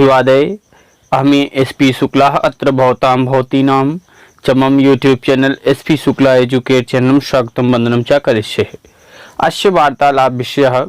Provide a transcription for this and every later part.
विवादय अहमी SP Shukla अत्र भवतां भवतीनां च मम YouTube channel SP Shukla educate channel स्वागतं वंदनं च करिष्ये। अस्य वार्तालाप विषय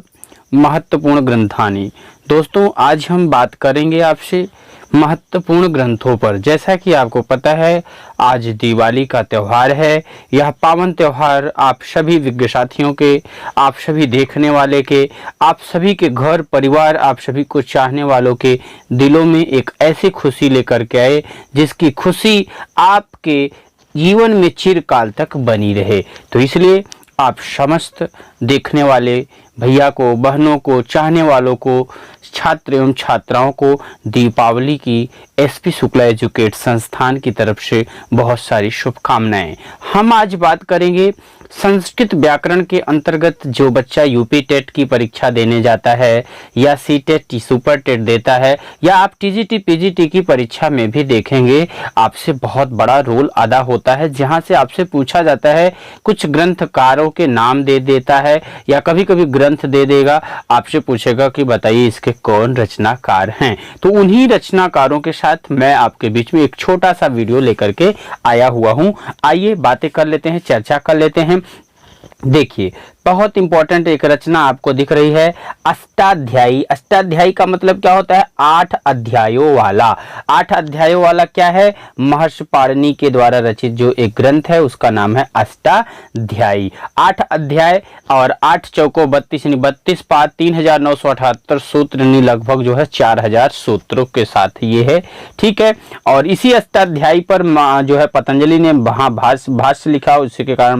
महत्वपूर्ण ग्रंथानि। दोस्तों, आज हम बात करेंगे आपसे महत्वपूर्ण ग्रंथों पर। जैसा कि आपको पता है, आज दिवाली का त्यौहार है। यह पावन त्यौहार आप सभी विज्ञ साथियों के, आप सभी देखने वाले के, आप सभी के घर परिवार, आप सभी को चाहने वालों के दिलों में एक ऐसी खुशी लेकर के आए जिसकी खुशी आपके जीवन में चिरकाल तक बनी रहे। तो इसलिए आप समस्त देखने वाले भैया को, बहनों को, चाहने वालों को, छात्र एवं छात्राओं को दीपावली की एसपी शुक्ला एजुकेट संस्थान की तरफ से बहुत सारी शुभकामनाएं। हम आज बात करेंगे संस्कृत व्याकरण के अंतर्गत जो बच्चा यूपी टेट की परीक्षा देने जाता है या सी टेट सुपर टेट देता है या आप टीजीटी पीजीटी की परीक्षा में भी देखेंगे, आपसे बहुत बड़ा रोल अदा होता है। जहां से आपसे पूछा जाता है, कुछ ग्रंथकारों के नाम दे देता है या कभी कभी ग्रंथ दे देगा, आपसे पूछेगा कि बताइए इसके कौन रचनाकार हैं। तो उन्हीं रचनाकारों के साथ मैं आपके बीच में एक छोटा सा वीडियो लेकर के आया हुआ हूं। आइए बातें कर लेते हैं, चर्चा कर लेते हैं। देखिए, बहुत इंपॉर्टेंट एक रचना आपको दिख रही है, अष्टाध्यायी। अष्टाध्यायी का मतलब क्या होता है? 8 अध्यायों वाला। 8 अध्यायों वाला क्या है? महर्षि पाणिनि के द्वारा रचित जो एक ग्रंथ है उसका नाम है अष्टाध्यायी। 8 अध्याय और 8 चौको 32 यानी 32 पाद 3978 सूत्र यानी लगभग जो है 4000 सूत्रों के साथ ये है। ठीक है। और इसी अष्टाध्यायी पर जो है पतंजलि ने भाष्य लिखा, उसी के कारण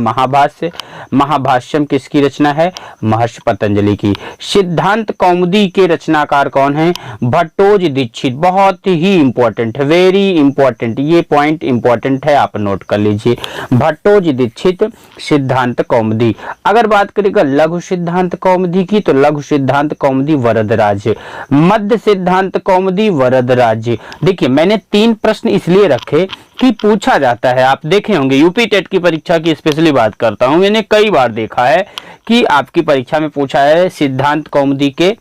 महाभाष्यम किसकी रचना है? महर्षि पतंजलि की। सिद्धांत कौमुदी के रचनाकार कौन है? भट्टोजी दीक्षित। बहुत ही इंपॉर्टेंट है, वेरी इंपॉर्टेंट, ये पॉइंट इंपॉर्टेंट है, आप नोट कर लीजिए। भट्टोजी दीक्षित, सिद्धांत कौमुदी। अगर बात करेगा लघु सिद्धांत कौमुदी की, तो लघु सिद्धांत कौमुदी वरदराज। मध्य सिद्धांत कौमुदी वरदराज। देखिए, मैंने 3 प्रश्न इसलिए रखे कि पूछा जाता है, आप देखे होंगे यूपी टेट की परीक्षा की स्पेशली बात करता हूं, मैंने कई बार देखा है कि आपकी परीक्षा में पूछा है सिद्धांत कौमुदी के,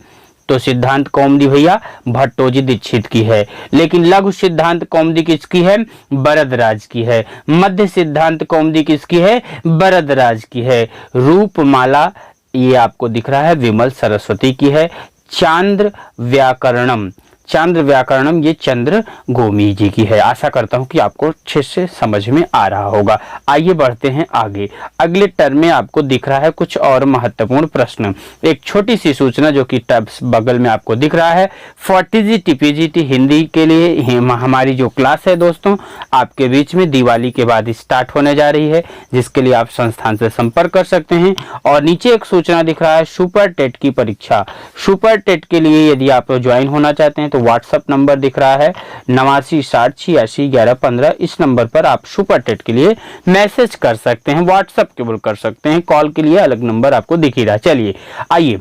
तो सिद्धांत कौमुदी भैया भट्टोजी दीक्षित की है। लेकिन लघु सिद्धांत कौमुदी किसकी है? वरदराज की है। मध्य सिद्धांत कौमुदी किसकी है? वरदराज की है। रूपमाला, ये आपको दिख रहा है, विमल सरस्वती की है। चांद्र व्याकरणम, चंद्र व्याकरणम, ये चंद्र गोमी जी की है। आशा करता हूं कि आपको अच्छे से समझ में आ रहा होगा। आइए बढ़ते हैं आगे। अगले टर्म में आपको दिख रहा है कुछ और महत्वपूर्ण प्रश्न। एक छोटी सी सूचना जो कि टैब्स बगल में आपको दिख रहा है, फॉर टीजीटी पीजीटी हिंदी के लिए हमारी जो क्लास है दोस्तों, आपके बीच में दिवाली के बाद स्टार्ट होने जा रही है, जिसके लिए आप संस्थान से संपर्क कर सकते हैं। और नीचे एक सूचना दिख रहा है सुपर टेट की परीक्षा। सुपर टेट के लिए यदि आप ज्वाइन होना चाहते हैं तो व्हाट्सएप नंबर दिख रहा है 8960861115। इस नंबर पर आप सुपर टेट के लिए मैसेज कर सकते हैं, व्हाट्सएप केवल कर सकते हैं, कॉल के लिए अलग नंबर आपको दिख ही रहा। चलिए आइए,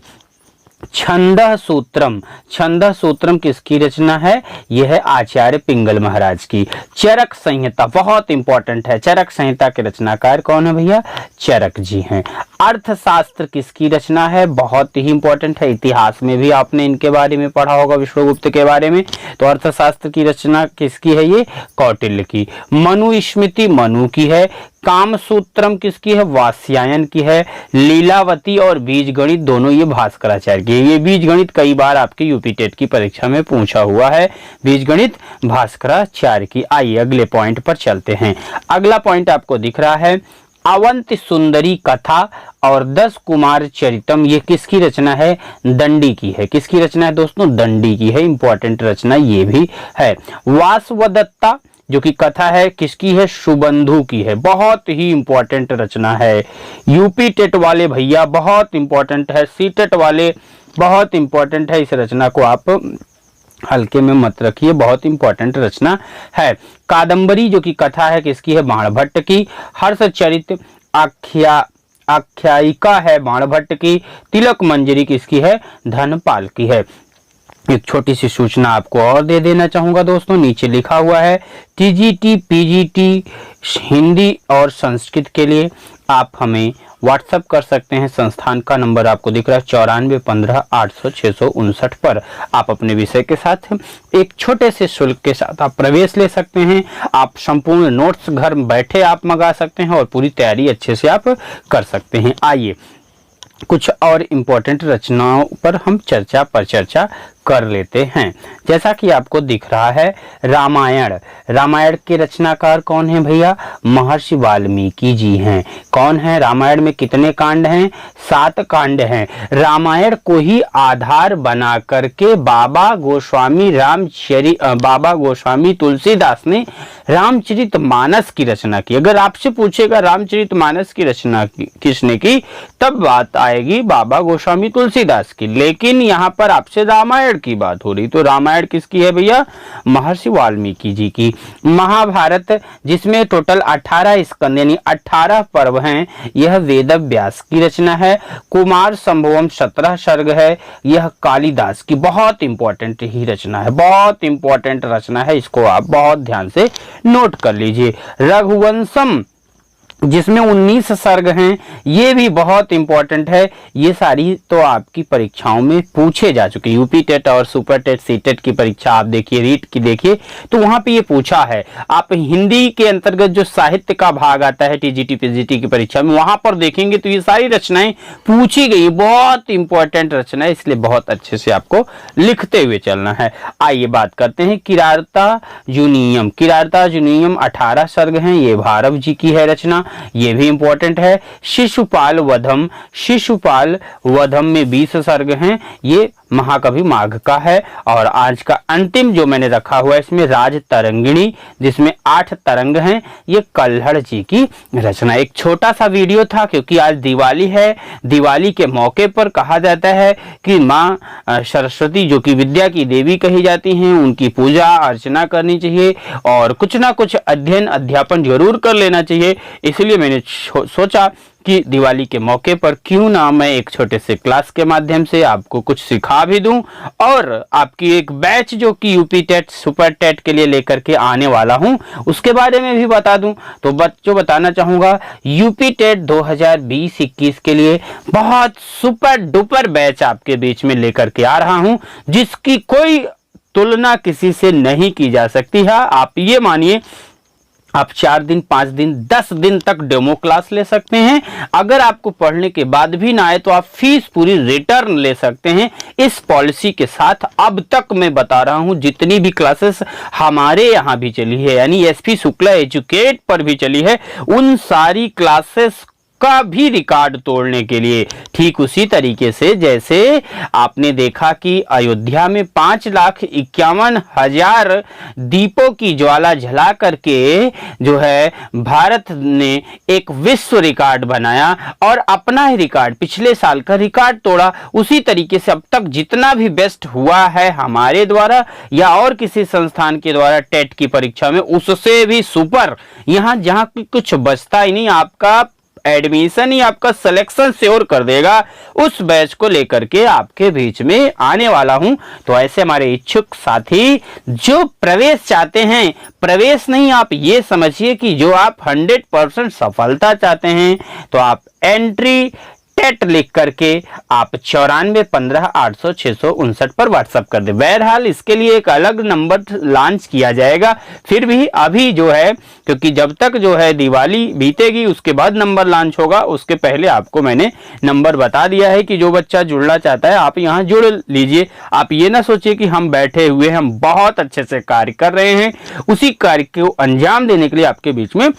छंदः सूत्रम। छंदः सूत्रम किसकी रचना है? यह है आचार्य पिंगल महाराज की। चरक संहिता बहुत इंपॉर्टेंट है। चरक संहिता के रचनाकार कौन है भैया? चरक जी हैं। अर्थशास्त्र किसकी रचना है? बहुत ही इंपॉर्टेंट है, इतिहास में भी आपने इनके बारे में पढ़ा होगा, विश्वगुप्त के बारे में। तो अर्थशास्त्र की रचना किसकी है? ये कौटिल्य की। मनुस्मृति मनु की है। कामसूत्रम किसकी है? वात्स्यायन की है। लीलावती और बीजगणित दोनों ये भास्कराचार्य की है। ये बीजगणित कई बार आपके यूपी टेट की परीक्षा में पूछा हुआ है, बीजगणित भास्कराचार्य की। आइए अगले पॉइंट पर चलते हैं। अगला पॉइंट आपको दिख रहा है, अवंति सुंदरी कथा और 10 कुमार चरितम, ये किसकी रचना है? दंडी की है। किसकी रचना है दोस्तों? दंडी की है। इंपॉर्टेंट रचना ये भी है। वासवदत्ता जो कि कथा है किसकी है? सुबंधु की है। बहुत ही इंपॉर्टेंट रचना है। यूपी टेट वाले भैया बहुत इंपॉर्टेंट है, सी टेट वाले बहुत इंपॉर्टेंट है। इस रचना को आप हल्के में मत रखिए, बहुत इंपॉर्टेंट रचना है। कादंबरी जो कि कथा है किसकी है? बाणभट्ट की। हर्षचरित आख्यायिका है बाणभट्ट की। तिलक मंजरी किसकी है? धनपाल की है। एक छोटी सी सूचना आपको और दे देना चाहूंगा दोस्तों, नीचे लिखा हुआ है टीजीटी पीजीटी हिंदी और संस्कृत के लिए आप हमें व्हाट्सएप कर सकते हैं। संस्थान का नंबर आपको दिख रहा है 9415 पर। आप अपने विषय के साथ एक छोटे से शुल्क के साथ आप प्रवेश ले सकते हैं। आप संपूर्ण नोट्स घर बैठे आप मंगा सकते हैं और पूरी तैयारी अच्छे से आप कर सकते हैं। आइए कुछ और इम्पोर्टेंट रचनाओं पर हम चर्चा कर लेते हैं। जैसा कि आपको दिख रहा है रामायण। रामायण के रचनाकार कौन है भैया? महर्षि वाल्मीकि जी हैं। कौन है? रामायण में कितने कांड हैं? 7 कांड हैं। रामायण को ही आधार बना करके बाबा गोस्वामी तुलसीदास ने रामचरितमानस की रचना की। अगर आपसे पूछेगा रामचरितमानस की रचना किसने की, तब बात आएगी बाबा गोस्वामी तुलसीदास की। लेकिन यहाँ पर आपसे रामायण की बात हो रही, तो रामायण किसकी है भैया? महर्षि वाल्मीकि जी की। महाभारत, जिसमें टोटल 18 स्कंद यानी 18 पर्व हैं, यह वेद व्यास की रचना है। कुमार संभवम 17 सर्ग है, यह कालिदास की बहुत इंपॉर्टेंट ही रचना है, बहुत इंपॉर्टेंट रचना है। इसको आप बहुत ध्यान से नोट कर लीजिए। रघुवंशम, जिसमें 19 सर्ग हैं, ये भी बहुत इंपॉर्टेंट है। ये सारी तो आपकी परीक्षाओं में पूछे जा चुके। यूपी टेट और सुपर टेट सी टेट की परीक्षा आप देखिए, रीट की देखिए, तो वहां पे ये पूछा है। आप हिंदी के अंतर्गत जो साहित्य का भाग आता है टीजीटी पीजीटी की परीक्षा में, वहां पर देखेंगे तो ये सारी रचनाएं पूछी गई। बहुत इंपॉर्टेंट रचना है, इसलिए बहुत अच्छे से आपको लिखते हुए चलना है। आइए बात करते हैं किरारता जूनियम। किरारता जूनियम 18 सर्ग हैं, ये भारव जी की है रचना, ये भी इंपॉर्टेंट है। शिशुपाल वधम, शिशुपाल वधम में 20 सर्ग हैं, ये महाकवि माघ का है। और आज का अंतिम जो मैंने रखा हुआ है इसमें राज तरंगिणी, जिसमें 8 तरंग हैं, ये कल्हड़ जी की रचना। एक छोटा सा वीडियो था क्योंकि आज दिवाली है। दिवाली के मौके पर कहा जाता है कि माँ सरस्वती जो कि विद्या की देवी कही जाती हैं, उनकी पूजा अर्चना करनी चाहिए और कुछ ना कुछ अध्ययन अध्यापन जरूर कर लेना चाहिए। इसलिए मैंने सोचा कि दिवाली के मौके पर क्यों ना मैं एक छोटे से क्लास के माध्यम से आपको कुछ सिखा भी दूं और आपकी एक बैच जो कि यूपी टेट सुपर टेट के लिए लेकर के आने वाला हूं उसके बारे में भी बता दूं। तो बच्चों बताना चाहूंगा, यूपी टेट 2020-21 के लिए बहुत सुपर डुपर बैच आपके बीच में लेकर के आ रहा हूं, जिसकी कोई तुलना किसी से नहीं की जा सकती है। आप ये मानिए, आप 4 दिन 5 दिन 10 दिन तक डेमो क्लास ले सकते हैं। अगर आपको पढ़ने के बाद भी ना आए तो आप फीस पूरी रिटर्न ले सकते हैं। इस पॉलिसी के साथ अब तक मैं बता रहा हूं जितनी भी क्लासेस हमारे यहां भी चली है, यानी एसपी शुक्ला एजुकेट पर भी चली है, उन सारी क्लासेस का भी रिकॉर्ड तोड़ने के लिए, ठीक उसी तरीके से जैसे आपने देखा कि अयोध्या में 5,51,000 दीपों की ज्वाला जला करके जो है भारत ने एक विश्व रिकॉर्ड बनाया और अपना ही रिकॉर्ड पिछले साल का रिकॉर्ड तोड़ा। उसी तरीके से अब तक जितना भी बेस्ट हुआ है हमारे द्वारा या और किसी संस्थान के द्वारा टेट की परीक्षा में, उससे भी सुपर, यहां जहां कुछ बचता ही नहीं, आपका एडमिशन ही आपका सिलेक्शन श्योर कर देगा, उस बैच को लेकर के आपके बीच में आने वाला हूं। तो ऐसे हमारे इच्छुक साथी जो प्रवेश चाहते हैं, प्रवेश नहीं, आप ये समझिए कि जो आप 100% सफलता चाहते हैं, तो आप एंट्री टेट लिख करके आप 9415 पर व्हाट्सएप कर दे। बहरहाल इसके लिए एक अलग नंबर लॉन्च किया जाएगा, फिर भी अभी जो है, क्योंकि जब तक जो है दिवाली बीतेगी उसके बाद नंबर लॉन्च होगा, उसके पहले आपको मैंने नंबर बता दिया है कि जो बच्चा जुड़ना चाहता है आप यहां जुड़ लीजिए। आप ये ना सोचिए कि हम बैठे हुए, हम बहुत अच्छे से कार्य कर रहे हैं, उसी कार्य को अंजाम देने के लिए आपके बीच में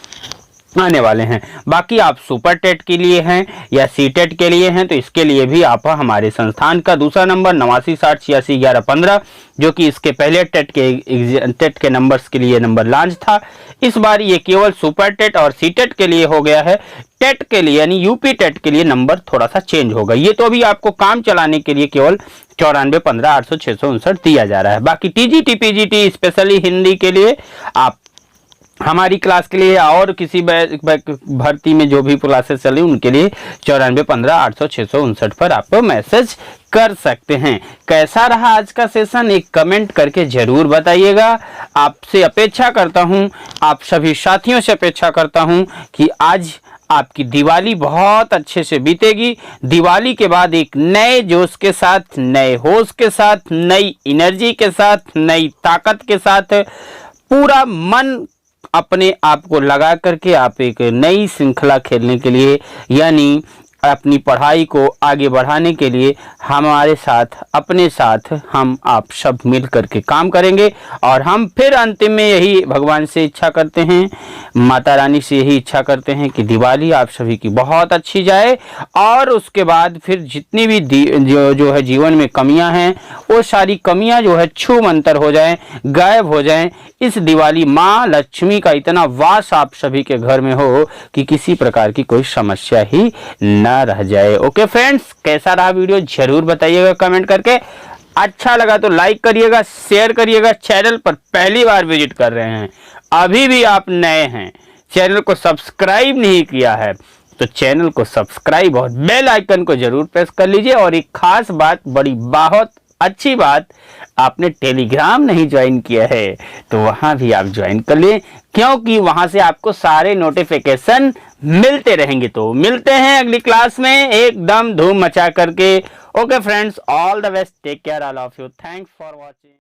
आने वाले हैं। बाकी आप सुपर टेट के लिए हैं या सी टेट के लिए हैं, तो इसके लिए भी आप हमारे संस्थान का दूसरा नंबर 8960861115, जो कि इसके पहले टेट के नंबर्स के लिए नंबर लॉन्च था, इस बार ये केवल सुपर टेट और सी टेट के लिए हो गया है। टेट के लिए यानी यूपी टेट के लिए नंबर थोड़ा सा चेंज होगा। ये तो अभी आपको काम चलाने के लिए केवल 9415 दिया जा रहा है। बाकी टीजीटी पीजीटी स्पेशली हिंदी के लिए आप हमारी क्लास के लिए और किसी भर्ती में जो भी क्लासेस चली उनके लिए 9415 पर आप मैसेज कर सकते हैं। कैसा रहा आज का सेशन, एक कमेंट करके जरूर बताइएगा। आपसे अपेक्षा करता हूं, आप सभी साथियों से अपेक्षा करता हूं कि आज आपकी दिवाली बहुत अच्छे से बीतेगी। दिवाली के बाद एक नए जोश के साथ, नए होश के साथ, नई एनर्जी के साथ, नई ताकत के साथ, पूरा मन अपने आप को लगा करके आप एक नई श्रृंखला खेलने के लिए, यानी अपनी पढ़ाई को आगे बढ़ाने के लिए हमारे साथ, अपने साथ हम आप सब मिल करके काम करेंगे। और हम फिर अंतिम में यही भगवान से इच्छा करते हैं, माता रानी से यही इच्छा करते हैं कि दिवाली आप सभी की बहुत अच्छी जाए। और उसके बाद फिर जितनी भी जो है जीवन में कमियां हैं, वो सारी कमियां जो है छूमंतर हो जाएं, गायब हो जाएं। इस दिवाली माँ लक्ष्मी का इतना वास आप सभी के घर में हो कि किसी प्रकार की कोई समस्या ही न रह जाए। ओके फ्रेंड्स, कैसा रहा वीडियो जरूर बताइएगा कमेंट करके। अच्छा लगा तो लाइक करिएगा, शेयर करिएगा। चैनल पर पहली बार विजिट कर रहे हैं, अभी भी आप नए हैं, चैनल को सब्सक्राइब नहीं किया है तो चैनल को सब्सक्राइब और बेल आइकन को जरूर प्रेस कर लीजिए। और एक खास बात, बड़ी बहुत अच्छी बात, आपने टेलीग्राम नहीं ज्वाइन किया है तो वहां भी आप ज्वाइन कर लें, क्योंकि वहां से आपको सारे नोटिफिकेशन मिलते रहेंगे। तो मिलते हैं अगली क्लास में एकदम धूम मचा करके। Okay friends, all the best, take care all of you, thanks for watching.